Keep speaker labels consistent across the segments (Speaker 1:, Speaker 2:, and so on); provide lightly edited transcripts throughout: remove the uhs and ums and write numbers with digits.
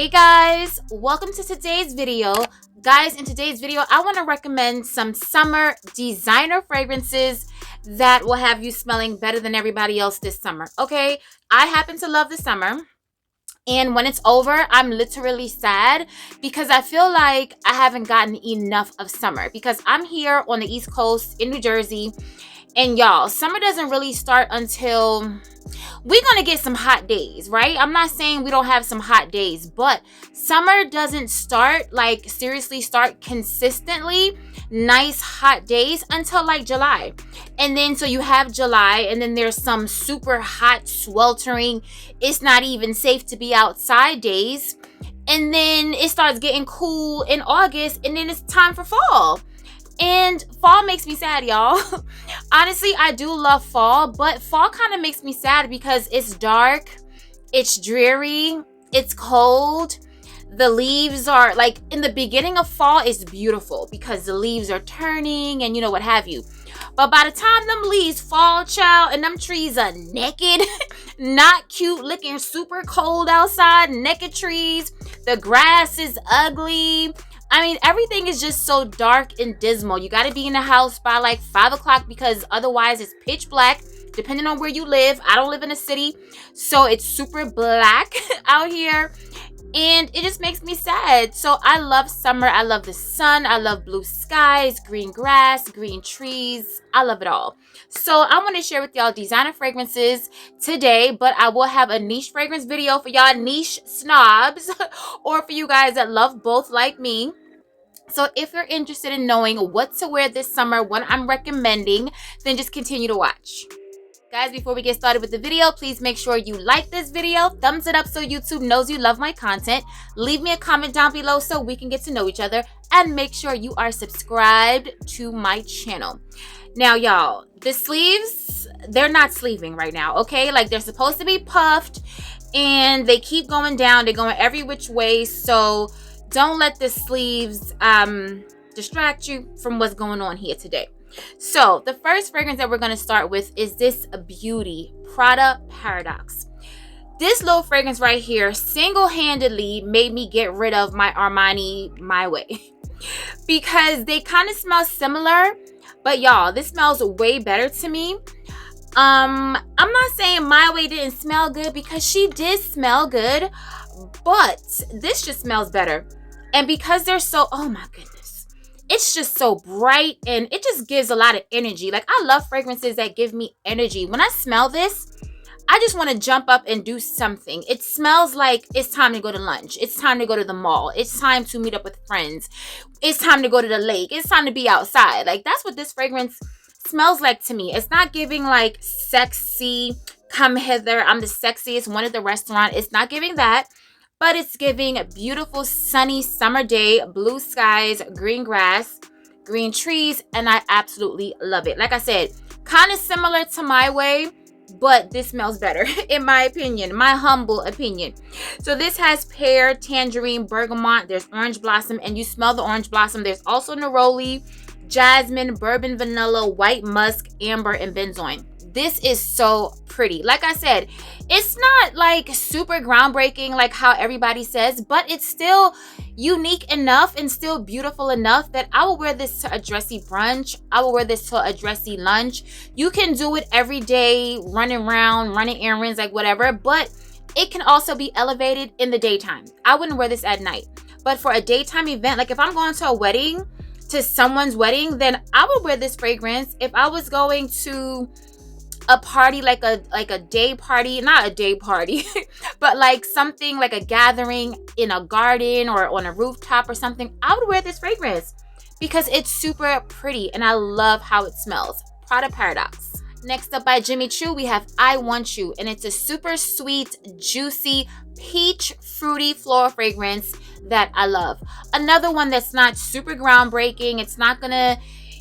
Speaker 1: Hey guys, welcome to today's video. Guys, in today's video, I want to recommend some summer designer fragrances that will have you smelling better than everybody else this summer. Okay, I happen to love the summer. And when it's over, I'm literally sad because I feel like I haven't gotten enough of summer because I'm here on the East Coast in New Jersey. And y'all, summer doesn't really start until we're going to get some hot days, right? I'm not saying we don't have some hot days, but summer doesn't start, like seriously start consistently nice hot days until like July. And then so you have July and then there's some super hot, sweltering, it's not even safe to be outside days. And then it starts getting cool in August and then it's time for fall. And fall makes me sad, y'all. Honestly, I do love fall, but fall kind of makes me sad because it's dark, it's dreary, it's cold. The leaves are like in the beginning of fall is beautiful because the leaves are turning and you know what have you. But by the time them leaves fall, child, and them trees are naked, not cute, looking super cold outside, naked trees, the grass is ugly. I mean, everything is just so dark and dismal. You got to be in the house by like 5 o'clock because otherwise it's pitch black, depending on where you live. I don't live in a city, so it's super black out here. And it just makes me sad. So I love summer. I love the sun. I love blue skies, green grass, green trees. I love it all. So I want to share with y'all designer fragrances today, but I will have a niche fragrance video for y'all niche snobs or for you guys that love both like me. So if you're interested in knowing what to wear this summer, what I'm recommending, then just continue to watch. Guys, before we get started with the video, please make sure you like this video, thumbs it up so YouTube knows you love my content, leave me a comment down below so we can get to know each other, and make sure you are subscribed to my channel. Now, y'all, the sleeves, they're not sleeving right now, okay? Like, they're supposed to be puffed, and they keep going down. They're going every which way, so don't let the sleeves distract you from what's going on here today. So the first fragrance that we're going to start with is this Beauty Prada Paradox. This little fragrance right here single-handedly made me get rid of my Armani My Way because they kind of smell similar, but y'all, this smells way better to me. I'm not saying My Way didn't smell good because she did smell good, but this just smells better. And because they're so, oh my goodness, it's just so bright and it just gives a lot of energy. Like, I love fragrances that give me energy. When I smell this, I just want to jump up and do something. It smells like it's time to go to lunch. It's time to go to the mall. It's time to meet up with friends. It's time to go to the lake. It's time to be outside. Like, that's what this fragrance smells like to me. It's not giving like sexy, come hither, I'm the sexiest one at the restaurant. It's not giving that. But it's giving a beautiful sunny summer day, blue skies, green grass, green trees, and I absolutely love it. Like I said, kind of similar to My Way, but this smells better, in my opinion, my humble opinion. So this has pear, tangerine, bergamot, there's orange blossom, and you smell the orange blossom. There's also neroli, jasmine, bourbon vanilla, white musk, amber, and benzoin. This is so pretty. Like I said, it's not like super groundbreaking like how everybody says, but it's still unique enough and still beautiful enough that I will wear this to a dressy brunch. I will wear this to a dressy lunch. You can do it every day, running around, running errands, like whatever, but it can also be elevated in the daytime. I wouldn't wear this at night, but for a daytime event, like if I'm going to a wedding, to someone's wedding, then I would wear this fragrance. If I was going to a party, like a day party, not a day party, but like something like a gathering in a garden or on a rooftop or something, I would wear this fragrance because it's super pretty and I love how it smells. Prada Paradox. Next up by Jimmy Choo, we have I Want You, and it's a super sweet, juicy, peach, fruity floral fragrance that I love. Another one that's not super groundbreaking. It's not gonna,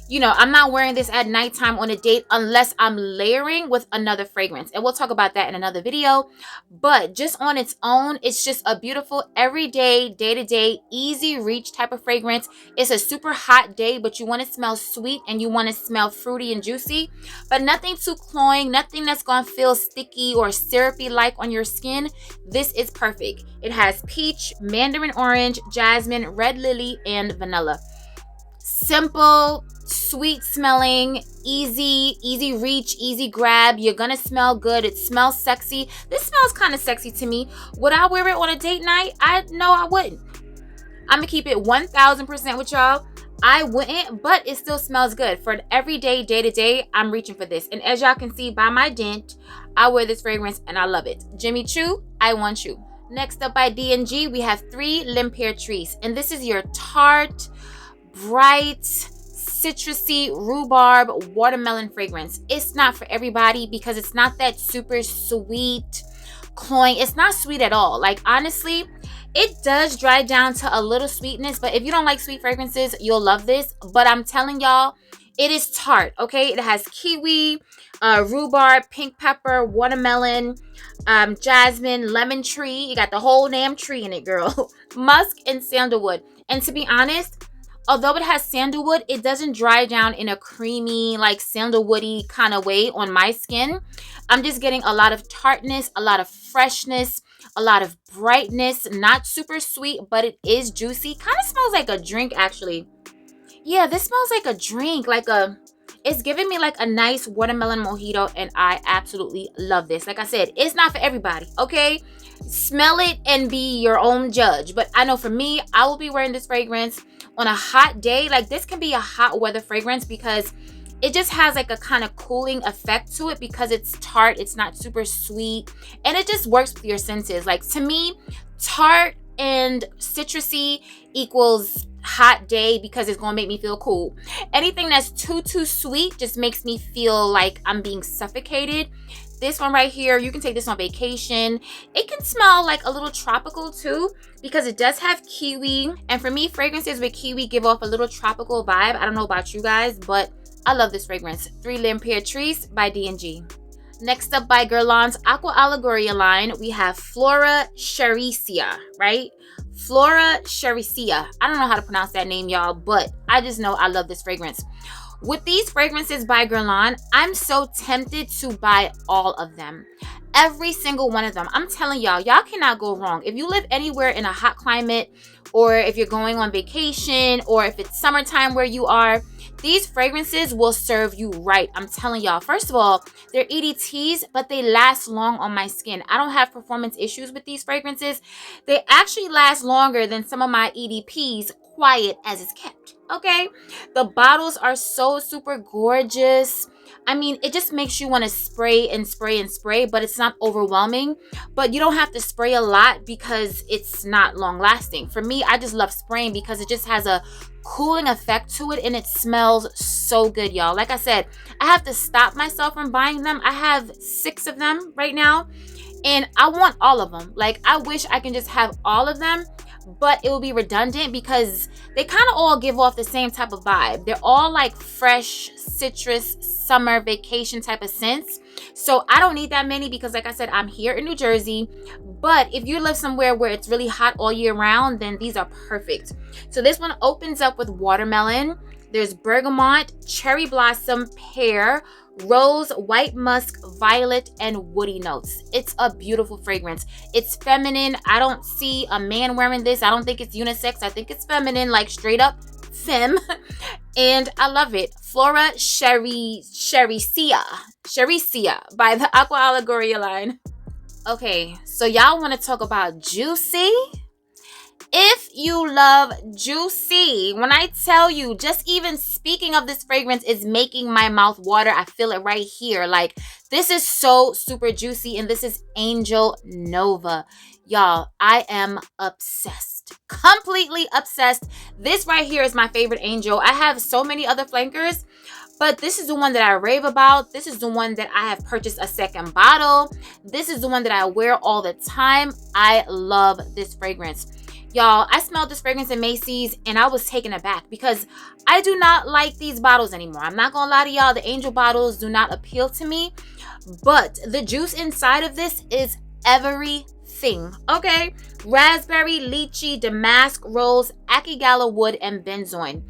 Speaker 1: you know, I'm not wearing this at nighttime on a date unless I'm layering with another fragrance. And we'll talk about that in another video. But just on its own, it's just a beautiful everyday, day-to-day, easy reach type of fragrance. It's a super hot day, but you want to smell sweet and you want to smell fruity and juicy, but nothing too cloying, nothing that's going to feel sticky or syrupy-like on your skin. This is perfect. It has peach, mandarin orange, jasmine, red lily, and vanilla. Simple, sweet smelling, easy reach, easy grab. You're gonna smell good. It smells sexy. This smells kind of sexy to me. Would I wear it on a date night? No, I wouldn't. I'm gonna keep it 1000% with y'all. I wouldn't, but it still smells good. For an everyday, day-to-day, I'm reaching for this. And as y'all can see by my dent, I wear this fragrance and I love it. Jimmy Choo, I Want You. Next up by D&G, we have 3 L'Impératrice. And this is your tart, bright, citrusy, rhubarb, watermelon fragrance. It's not for everybody because it's not that super sweet, cloying. It's not sweet at all. Like, honestly, it does dry down to a little sweetness, but if you don't like sweet fragrances, you'll love this. But I'm telling y'all, it is tart, okay? It has kiwi, rhubarb, pink pepper, watermelon, jasmine, lemon tree. You got the whole damn tree in it, girl. Musk and sandalwood. And to be honest, although it has sandalwood, it doesn't dry down in a creamy, like sandalwoody kind of way on my skin. I'm just getting a lot of tartness, a lot of freshness, a lot of brightness. Not super sweet, but it is juicy. Kind of smells like a drink, actually. Yeah, this smells like a drink, it's giving me like a nice watermelon mojito, and I absolutely love this. Like I said, it's not for everybody, okay? Smell it and be your own judge. But I know for me, I will be wearing this fragrance on a hot day. Like, this can be a hot weather fragrance because it just has like a kind of cooling effect to it because it's tart. It's not super sweet, and it just works with your senses. Like, to me, tart and citrusy equals hot day because it's gonna make me feel cool. Anything that's too sweet just makes me feel like I'm being suffocated. This one right here, you can take this on vacation. It can smell like a little tropical too because it does have kiwi. And for me, fragrances with kiwi give off a little tropical vibe. I don't know about you guys, but I love this fragrance. 3 L'Impératrice by D&G. Next up by Guerlain's Aqua Allegoria line, we have Flora Chericia, right? Flora Chericia. I don't know how to pronounce that name, y'all, but I just know I love this fragrance. With these fragrances by Guerlain, I'm so tempted to buy all of them. Every single one of them. I'm telling y'all cannot go wrong. If you live anywhere in a hot climate, or if you're going on vacation, or if it's summertime where you are, these fragrances will serve you right. I'm telling y'all. First of all, they're EDTs, but they last long on my skin. I don't have performance issues with these fragrances. They actually last longer than some of my EDPs, quiet as it's kept, okay? The bottles are so super gorgeous. I mean, it just makes you want to spray and spray and spray, but it's not overwhelming. But you don't have to spray a lot because it's not long lasting. For me, I just love spraying because it just has a cooling effect to it, and it smells so good, y'all. Like I said, I have to stop myself from buying them. I have 6 of them right now, and I want all of them. Like, I wish I can just have all of them, but it will be redundant because they kind of all give off the same type of vibe. They're all like fresh, citrus, summer vacation type of scents. So I don't need that many because, like I said, I'm here in New Jersey. But if you live somewhere where it's really hot all year round, then these are perfect. So this one opens up with watermelon. There's bergamot, cherry blossom, pear, rose, white musk, violet, and woody notes. It's a beautiful fragrance. It's feminine. I don't see a man wearing this. I don't think it's unisex. I think it's feminine, like straight up femme. And I love it. Flora Chericia by the Aqua Allegoria line. Okay, so y'all want to talk about juicy? If you love juicy, when I tell you, just even speaking of this fragrance is making my mouth water. I feel it right here. Like, this is so super juicy, and this is Angel Nova. Y'all, I am obsessed. Completely obsessed. This right here is my favorite Angel. I have so many other flankers, but this is the one that I rave about. This is the one that I have purchased a second bottle. This is the one that I wear all the time. I love this fragrance. Y'all, I smelled this fragrance in Macy's and I was taken aback because I do not like these bottles anymore. I'm not gonna lie to y'all, the Angel bottles do not appeal to me, but the juice inside of this is everything, okay? Raspberry, lychee, damask, rose, akigala wood, and benzoin.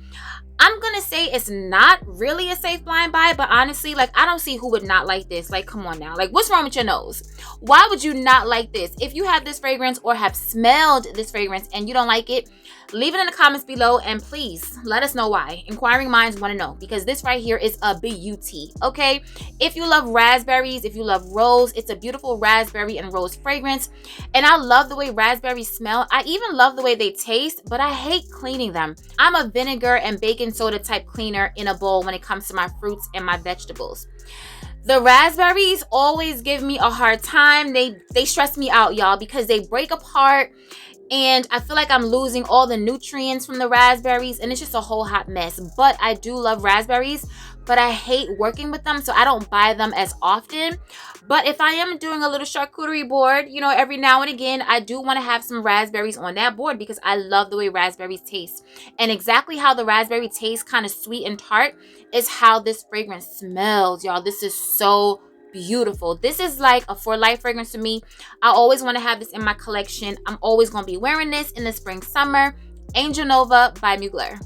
Speaker 1: I'm gonna say it's not really a safe blind buy, but honestly, like, I don't see who would not like this. Like, come on now. Like, what's wrong with your nose? Why would you not like this? If you have this fragrance or have smelled this fragrance and you don't like it, leave it in the comments below and please let us know why. Inquiring minds want to know, because this right here is a beauty, okay? If you love raspberries, if you love rose, it's a beautiful raspberry and rose fragrance. And I love the way raspberries smell. I even love the way they taste, but I hate cleaning them. I'm a vinegar and baking soda type cleaner in a bowl when it comes to my fruits and my vegetables. The raspberries always give me a hard time. They stress me out, y'all, because they break apart and I feel like I'm losing all the nutrients from the raspberries and it's just a whole hot mess. But I do love raspberries, but I hate working with them, so I don't buy them as often. But if I am doing a little charcuterie board, you know, every now and again, I do want to have some raspberries on that board because I love the way raspberries taste. And exactly how the raspberry tastes, kind of sweet and tart, is how this fragrance smells, y'all. This is so beautiful. This is like a for life fragrance to me. I always want to have this in my collection. I'm always going to be wearing this in the spring, summer. Angel Nova by Mugler.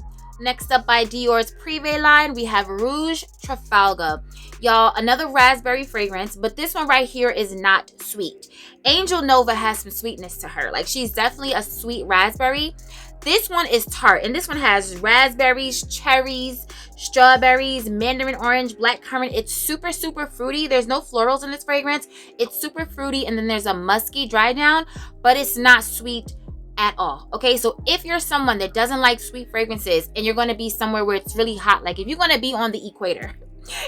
Speaker 1: Next up, by Dior's Privé line, we have Rouge Trafalgar. Y'all, another raspberry fragrance, but this one right here is not sweet. Angel Nova has some sweetness to her. Like, she's definitely a sweet raspberry. This one is tart, and this one has raspberries, cherries, strawberries, mandarin orange, blackcurrant. It's super, super fruity. There's no florals in this fragrance. It's super fruity, and then there's a musky dry down, but it's not sweet at all. Okay, so if you're someone that doesn't like sweet fragrances and you're going to be somewhere where it's really hot, like if you're going to be on the equator,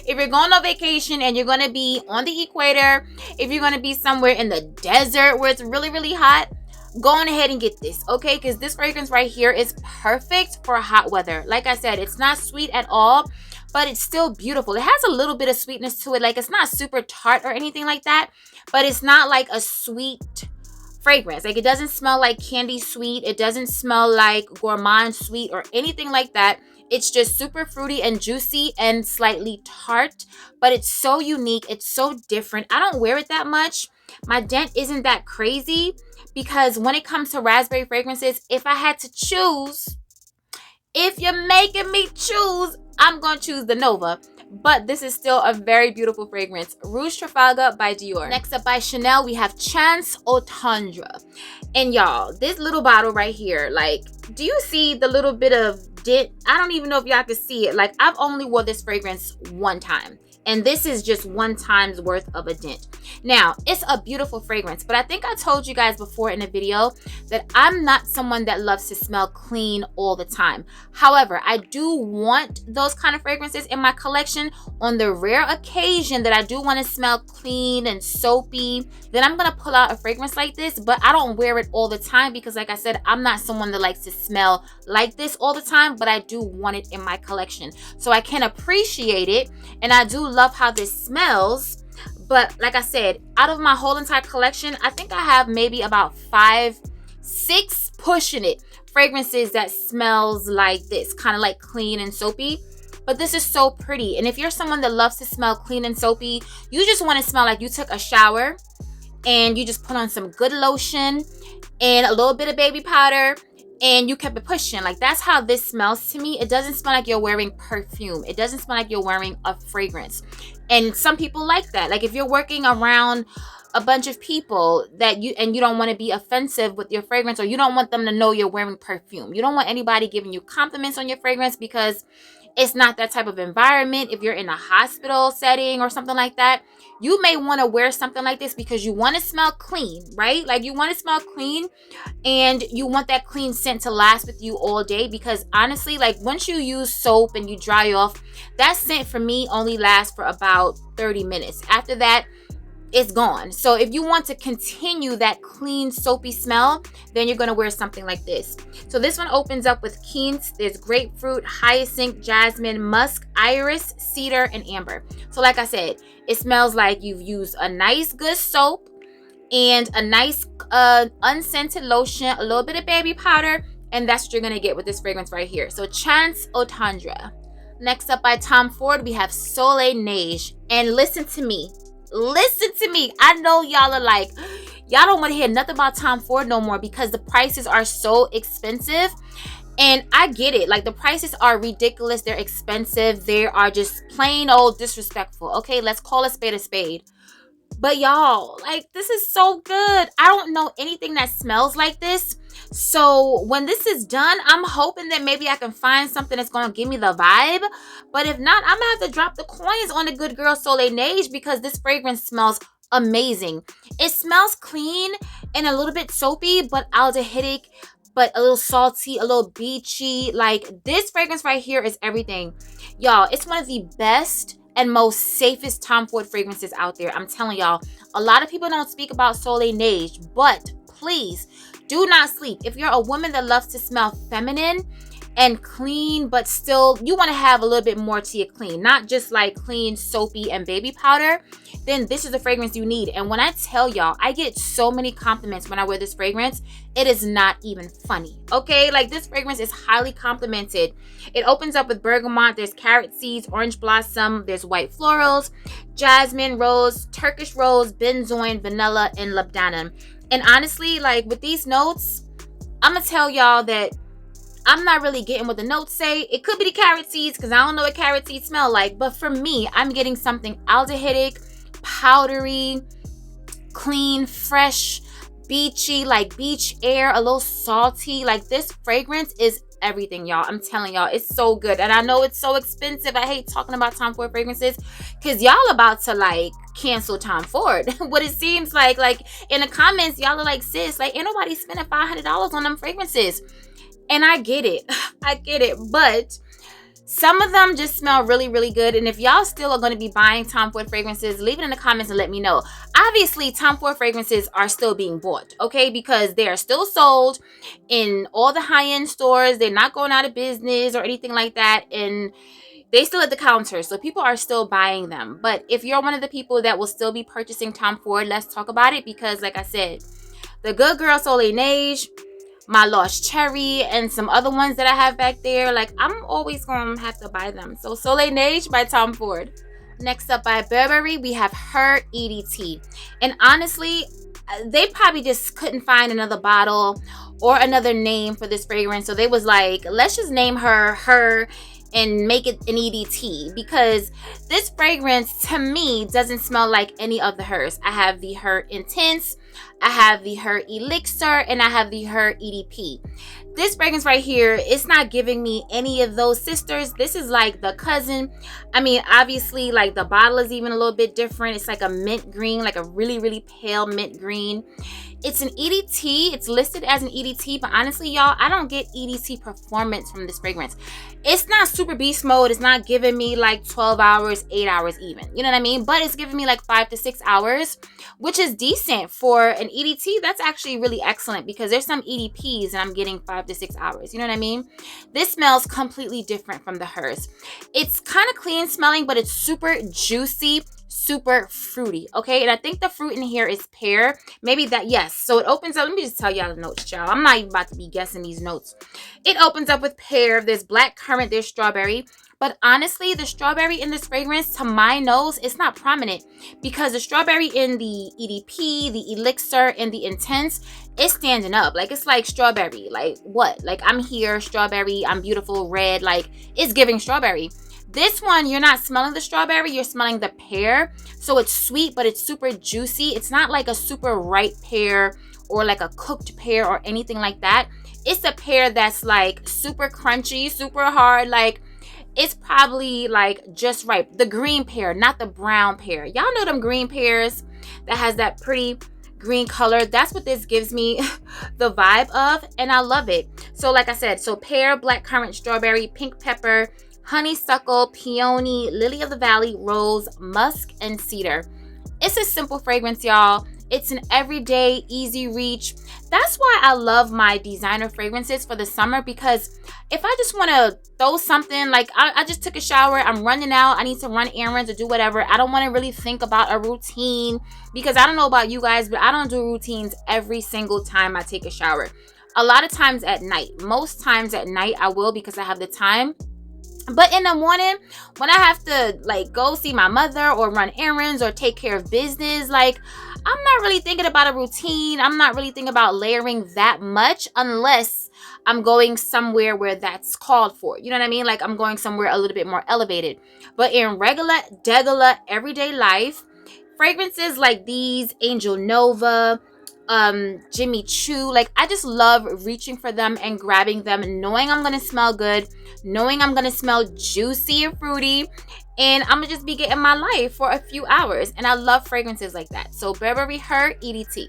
Speaker 1: if you're going on vacation and you're going to be on the equator, if you're going to be somewhere in the desert where it's really, really hot, go on ahead and get this, okay? Because this fragrance right here is perfect for hot weather. Like I said, it's not sweet at all, but it's still beautiful. It has a little bit of sweetness to it. Like, it's not super tart or anything like that, but it's not like a sweet fragrance. Like, it doesn't smell like candy sweet. It doesn't smell like gourmand sweet or anything like that. It's just super fruity and juicy and slightly tart, but it's so unique. It's so different. I don't wear it that much. My dent isn't that crazy because when it comes to raspberry fragrances, if I had to choose, if you're making me choose, I'm going to choose the Nova. But this is still a very beautiful fragrance. Rouge Trafalgar by Dior. Next up, by Chanel, we have Chance au Tendre. And y'all, this little bottle right here, like, do you see the little bit of dent? I don't even know if y'all can see it. Like, I've only wore this fragrance one time, and this is just one time's worth of a dent. Now, it's a beautiful fragrance, but I think I told you guys before in a video that I'm not someone that loves to smell clean all the time. However, I do want those kind of fragrances in my collection. On the rare occasion that I do want to smell clean and soapy, then I'm gonna pull out a fragrance like this, but I don't wear it all the time because, like I said, I'm not someone that likes to smell like this all the time, but I do want it in my collection. So I can appreciate it, and I do love how this smells. But like I said, out of my whole entire collection, I think I have maybe about 5, 6 pushing it fragrances that smells like this, kind of like clean and soapy. But this is so pretty. And if you're someone that loves to smell clean and soapy, you just want to smell like you took a shower and you just put on some good lotion and a little bit of baby powder and you kept it pushing. Like, that's how this smells to me. It doesn't smell like you're wearing perfume. It doesn't smell like you're wearing a fragrance. And some people like that. Like, if you're working around a bunch of people that you don't want to be offensive with your fragrance, or you don't want them to know you're wearing perfume. You don't want anybody giving you compliments on your fragrance because it's not that type of environment. If you're in a hospital setting or something like that, you may want to wear something like this because you want to smell clean, right? Like, you want to smell clean and you want that clean scent to last with you all day, because honestly, like, once you use soap and you dry off, that scent for me only lasts for about 30 minutes. After that, it's gone. So if you want to continue that clean soapy smell, then you're going to wear something like this. So this one opens up with quince. There's grapefruit, hyacinth, jasmine, musk, iris, cedar, and amber. So like I said, it smells like you've used a nice good soap and a nice unscented lotion, a little bit of baby powder, and that's what you're gonna get with this fragrance right here. So Chance Otandra. Next up by Tom Ford, we have Soleil Neige. And listen to me. Listen to me. I know y'all are like, y'all don't want to hear nothing about Tom Ford no more because the prices are so expensive. And I get it. Like, the prices are ridiculous. They're expensive. They are just plain old disrespectful. Okay, let's call a spade a spade. But y'all, like, this is so good. I don't know anything that smells like this. So when this is done, I'm hoping that maybe I can find something that's going to give me the vibe. But if not, I'm going to have to drop the coins on the good girl Soleil Neige because this fragrance smells amazing. It smells clean and a little bit soapy, but aldehydic, but a little salty, a little beachy. Like, this fragrance right here is everything. Y'all, it's one of the best and most safest Tom Ford fragrances out there. I'm telling y'all, a lot of people don't speak about Soleil Neige, but please do not sleep. If you're a woman that loves to smell feminine and clean, but still you want to have a little bit more to your clean, not just like clean, soapy, and baby powder, then this is the fragrance you need. And when I tell y'all, I get so many compliments when I wear this fragrance, it is not even funny. Okay, like, this fragrance is highly complimented. It opens up with bergamot, there's carrot seeds, orange blossom, there's white florals, jasmine, rose, Turkish rose, benzoin, vanilla, and labdanum. And honestly, like, with these notes, I'm gonna tell y'all that I'm not really getting what the notes say. It could be the carrot seeds because I don't know what carrot seeds smell like. But for me, I'm getting something aldehydic, powdery, clean, fresh, beachy, like beach air, a little salty. Like, this fragrance is everything, y'all. I'm telling y'all, it's so good. And I know it's so expensive. I hate talking about Tom Ford fragrances because y'all about to like cancel Tom Ford. What it seems like in the comments, y'all are like, sis, like, ain't nobody spending $500 on them fragrances. And I get it. I get it. But some of them just smell really, really good. And if y'all still are going to be buying Tom Ford fragrances, leave it in the comments and let me know. Obviously, Tom Ford fragrances are still being bought, okay? Because they are still sold in all the high-end stores. They're not going out of business or anything like that. And they still at the counter. So people are still buying them. But if you're one of the people that will still be purchasing Tom Ford, let's talk about it. Because like I said, the good girl Soleil Neige, my Lost Cherry, and some other ones that I have back there, like, I'm always gonna have to buy them. So Soleil Neige by Tom Ford. Next up by Burberry, we have Her EDT. And honestly, they probably just couldn't find another bottle or another name for this fragrance. So they was like, let's just name her and make it an EDT, because this fragrance to me doesn't smell like any of the Hers. I have the Her Intense, I have the Her Elixir, and I have the Her EDP. This fragrance right here, it's not giving me any of those sisters. This is like the cousin. I mean, obviously, like, the bottle is even a little bit different. It's like a mint green, like a really, really pale mint green. It's an EDT. It's listed as an EDT, but honestly, y'all, I don't get EDT performance from this fragrance. It's not super beast mode. It's not giving me like 12 hours, 8 hours even. You know what I mean? But it's giving me like 5 to 6 hours, which is decent for an EDT. That's actually really excellent because there's some EDPs and I'm getting 5 to 6 hours. You know what I mean? This smells completely different from the Hers. It's kind of clean smelling, but it's super juicy, super fruity, okay? And I think the fruit in here is pear. Maybe that, yes. So it opens up. Let me just tell y'all the notes, y'all. I'm not even about to be guessing these notes. It opens up with pear. There's black currant. There's strawberry. But honestly, the strawberry in this fragrance, to my nose, it's not prominent because the strawberry in the EDP, the Elixir, and the Intense, it's standing up. Like, it's like strawberry. Like, what? Like, I'm here, strawberry, I'm beautiful, red. Like, it's giving strawberry. This one, you're not smelling the strawberry, you're smelling the pear. So it's sweet, but it's super juicy. It's not like a super ripe pear or like a cooked pear or anything like that. It's a pear that's like super crunchy, super hard. Like, it's probably like just ripe. The green pear, not the brown pear. Y'all know them green pears that has that pretty green color. That's what this gives me the vibe of, and I love it. So like I said, so pear, black currant, strawberry, pink pepper, honeysuckle, peony, lily of the valley, rose, musk, and cedar. It's a simple fragrance, y'all. It's an everyday, easy reach. That's why I love my designer fragrances for the summer, because if I just want to throw something, like I just took a shower, I'm running out, I need to run errands or do whatever. I don't want to really think about a routine, because I don't know about you guys, but I don't do routines every single time I take a shower. A lot of times at night. Most times at night I will, because I have the time. But in the morning, when I have to like go see my mother or run errands or take care of business, like I'm not really thinking about a routine. I'm not really thinking about layering that much, unless I'm going somewhere where that's called for. You know what I mean? Like I'm going somewhere a little bit more elevated. But in regular, degular, everyday life, fragrances like these, Angel Nova, Jimmy Choo, like I just love reaching for them and grabbing them, knowing I'm gonna smell good, knowing I'm gonna smell juicy and fruity, and I'm gonna just be getting my life for a few hours. And I love fragrances like that. So Burberry Her EDT.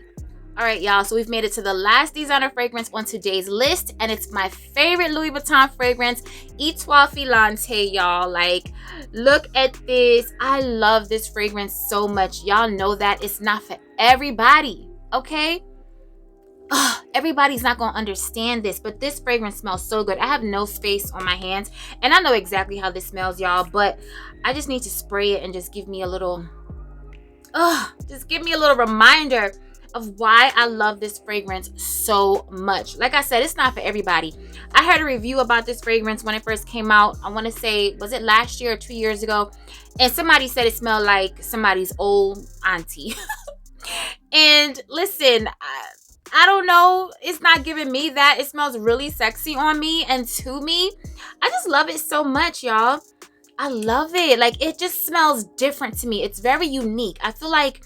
Speaker 1: All right, y'all, so we've made it to the last designer fragrance on today's list, and it's my favorite Louis Vuitton fragrance, Etoile Filante, y'all. Like, look at this. I love this fragrance so much. Y'all know that it's not for everybody, okay? Everybody's not gonna understand this, but this fragrance smells so good. I have no space on my hands, and I know exactly how this smells, y'all, but I just need to spray it and just give me a little reminder of why I love this fragrance so much. Like I said, it's not for everybody. I heard a review about this fragrance when it first came out. I want to say, was it last year or 2 years ago? And somebody said it smelled like somebody's old auntie. And listen, I don't know. It's not giving me that. It smells really sexy on me and to me. I just love it so much, y'all. I love it. Like, it just smells different to me. It's very unique. I feel like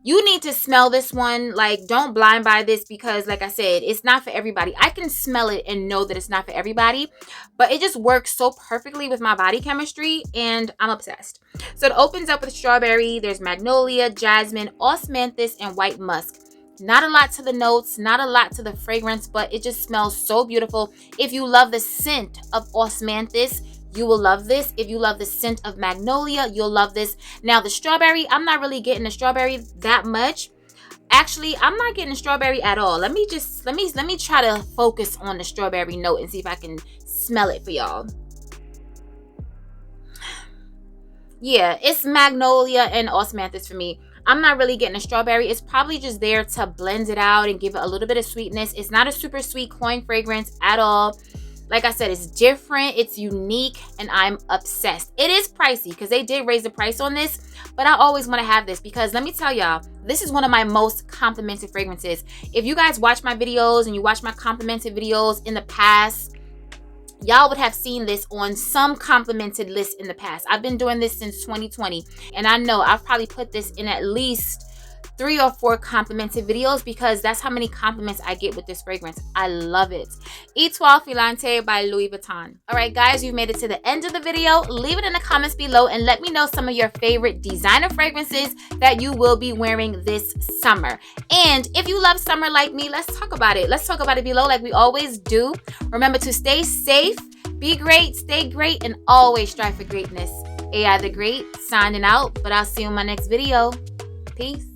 Speaker 1: you need to smell this one. Like, don't blind buy this, because like I said, it's not for everybody. I can smell it and know that it's not for everybody, but it just works so perfectly with my body chemistry, and I'm obsessed. So it opens up with strawberry. There's magnolia, jasmine, osmanthus, and white musk. Not a lot to the notes, not a lot to the fragrance, but it just smells so beautiful. If you love the scent of osmanthus, you will love this. If you love the scent of magnolia, you'll love this. Now the strawberry, I'm not really getting the strawberry that much. Actually, I'm not getting the strawberry at all. Let me try to focus on the strawberry note and see if I can smell it for y'all. Yeah, it's magnolia and osmanthus for me. I'm not really getting a strawberry. It's probably just there to blend it out and give it a little bit of sweetness. It's not a super sweet cloying fragrance at all. Like I said, it's different, it's unique, and I'm obsessed. It is pricey because they did raise the price on this, but I always want to have this because let me tell y'all, this is one of my most complimented fragrances. If you guys watch my videos and you watch my complimented videos in the past, y'all would have seen this on some complimented list in the past. I've been doing this since 2020, and I know I've probably put this in at least 3 or 4 complimented videos because that's how many compliments I get with this fragrance. I love it. Etoile Filante by Louis Vuitton. All right, guys, you've made it to the end of the video. Leave it in the comments below and let me know some of your favorite designer fragrances that you will be wearing this summer. And if you love summer like me, let's talk about it. Let's talk about it below like we always do. Remember to stay safe, be great, stay great, and always strive for greatness. AI the Great signing out, but I'll see you in my next video. Peace.